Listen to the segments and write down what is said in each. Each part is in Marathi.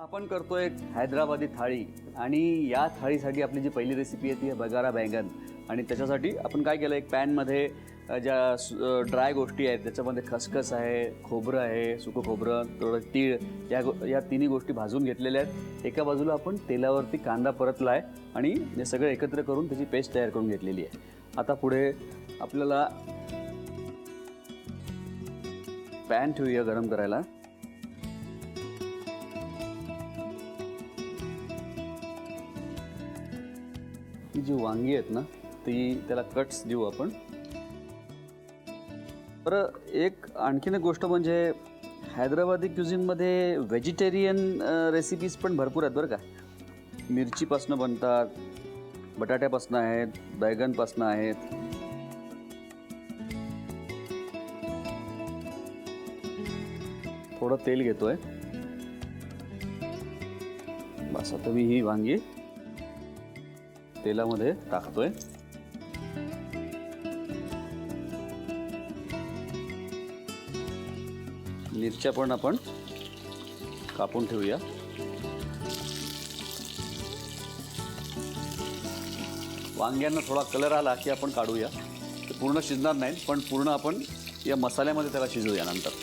आपण करतोय एक हैदराबादी थाळी आणि या थाळीसाठी आपली जी पहिली रेसिपी आहे ती आहे बगारा बैंगन. आणि त्याच्यासाठी आपण काय केलं, एक पॅनमध्ये ज्या ड्राय गोष्टी आहेत त्याच्यामध्ये खसखस आहे, खोबरं आहे, सुकं खोबरं, थोडं तीळ, या तिन्ही गोष्टी भाजून घेतलेल्या आहेत. एका बाजूला आपण तेलावरती कांदा परतला आहे आणि हे सगळं एकत्र करून त्याची पेस्ट तयार करून घेतलेली आहे. आता पुढे आपल्याला पॅन ठेवूया गरम करायला. ही जी वांगी आहेत ना ती त्याला कट्स देऊ आपण. बरं, एक आणखीन एक गोष्ट म्हणजे हैदराबादी क्युझिनमध्ये व्हेजिटेरियन रेसिपीज पण भरपूर आहेत बरं का. मिरचीपासनं बनतात, बटाट्यापासनं आहेत, बैगनपासनं आहेत. थोडं तेल घेतोय. बस आता मी ही वांगी तेलामध्ये टाकतोय. मिरच्या पण आपण कापून ठेवूया. वांग्यांना थोडा कलर आला की आपण काढूया. ते पूर्ण शिजणार नाही, पण पूर्ण आपण या मसाल्यामध्ये त्याला शिजवूया नंतर.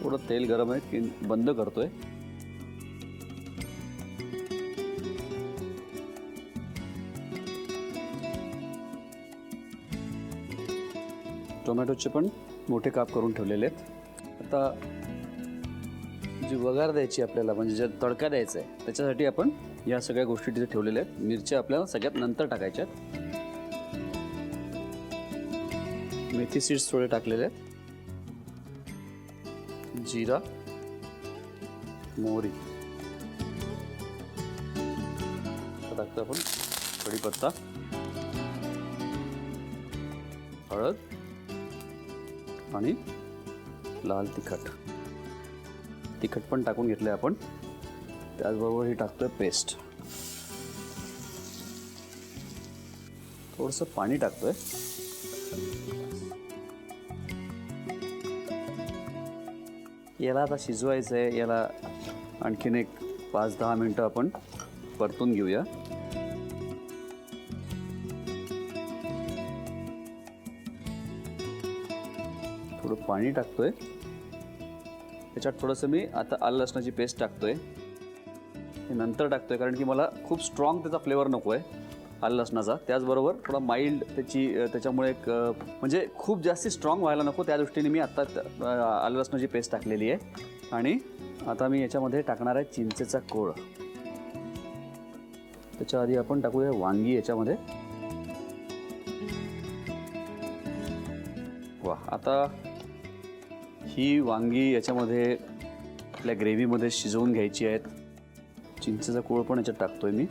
थोडं तेल गरम आहे की बंद करतोय. टोमॅटोचे पण मोठे काप करून ठेवलेले आहेत. आता जी वगार द्यायची आपल्याला, म्हणजे जे तडका द्यायचा आहे त्याच्यासाठी आपण या सगळ्या गोष्टी तिथे ठेवलेल्या आहेत. मिरच्या आपल्याला सगळ्यात नंतर टाकायच्या आहेत. मेथी सीड्स थोडे टाकलेले आहेत. जीरा, मोहरी टाकतो आपण. कढीपत्ता, हळद आणि लाल तिखट पण टाकून घेतलंय आपण. त्याचबरोबर ही टाकतोय पेस्ट. थोडंसं पाणी टाकतोय. याला आता शिजवायचं आहे. याला आणखीन एक 5-10 मिनटं आपण परतून घेऊया. थोडं पाणी टाकतोय. त्याच्यात थोडंसं मी आता आलं लसणाची पेस्ट टाकतोय. हे नंतर टाकतोय कारण की मला खूप स्ट्रॉंग त्याचा फ्लेवर नको आहे आलं लसणाचा. त्याचबरोबर थोडा माइल्ड त्याच्यामुळे एक म्हणजे खूप जास्त स्ट्रॉंग व्हायला नको, त्या दृष्टीने मी आत्ता आलं लसणाची पेस्ट टाकलेली आहे. आणि आता मी याच्यामध्ये टाकणार आहे चिंचेचा कोळ. त्याच्या आधी आपण टाकूया वांगी याच्यामध्ये. वा, आता ही वांगी याच्यामध्ये आपल्या ग्रेव्हीमध्ये शिजवून घ्यायची आहेत. चिंचेचा कोळ पण याच्यात टाकतोय मी.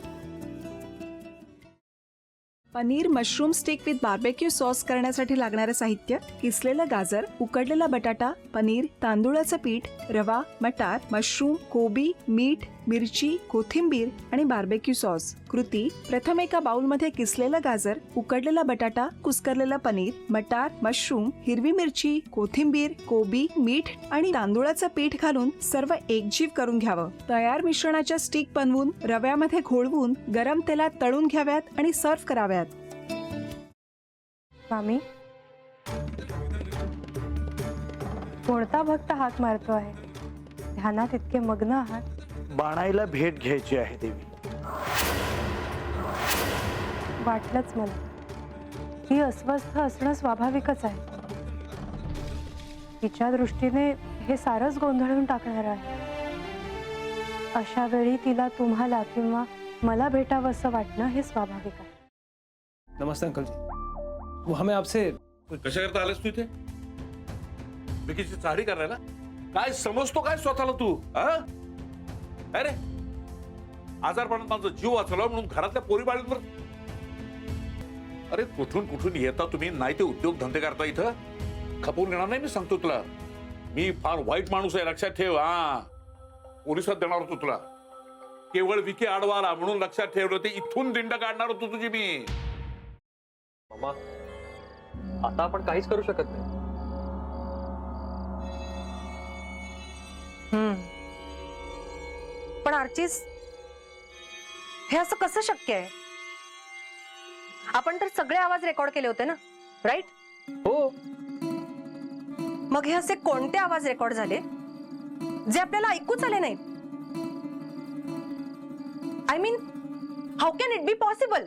Paneer mushroom stick with barbecue sauce करण्यासाठी लागणारे साहित्य: किसलेलं गाजर, उकडलेला बटाटा, पनीर, तांदूळाचं पीठ, रवा, मटार, मशरूम, कोबी, मीठ, मिरची, कोथिंबीर आणि बार्बेक्यू सॉस. कृती: प्रथम एका बाउलमध्ये किसलेलं गाजर, उकडलेला बटाटा, कुस्करलेलं पनीर, मटार, मशरूम, हिरवी मिरची, कोथिंबीर, कोबी, मीठ आणि तांदूळाचं पीठ घालून सर्व एकजीव करून घ्यावं. तयार मिश्रणाच्या स्टिक बनवून रव्यामध्ये घोळवून गरम तेलात तळून घ्याव्यात आणि सर्व्ह कराव्यात. मामी, कोणता भक्त हाक मारतो आहे? ध्यानात इतके मग्न आहात. बाणाईला भेट घ्यायची आहे देवी. वाटलंच मला. ती अस्वस्थ असणं स्वाभाविकच आहे. तिच्या दृष्टीने हे सारंच गोंधळून टाकणार आहे. अशा वेळी तिला तुम्हाला किंवा मला भेटावं असं वाटणं हे स्वाभाविक आहे. नमस्ते अंकल जी. वो हमें आपसे कशा करता आलास तू इथे? विकीची चाळी करायला? काय समजतो काय स्वतःला तू? अरे आजारपणात माझा जीव वाचला म्हणून घरातल्या पोरी बाळींवर. अरे कुठून कुठून येता तुम्ही, नाही ते उद्योग धंदे करता इथं. खपवून घेणार नाही मी सांगतो तुला. मी फार वाईट माणूस आहे, लक्षात ठेव. पोलिसात देणार होतो तुला. केवळ विकी आडवा आला म्हणून लक्षात ठेवलं, ते इथून दिंड काढणार होतो तुझी मी. मामा, आता आपण काहीच करू शकत नाही. पण आर्चिस, हे असं कसं शक्य आहे? आपण तर सगळे आवाज रेकॉर्ड केले होते ना, राईट? हो, मग हे असे कोणते आवाज रेकॉर्ड झाले जे आपल्याला ऐकूच आले नाहीत? I mean, how can it be possible?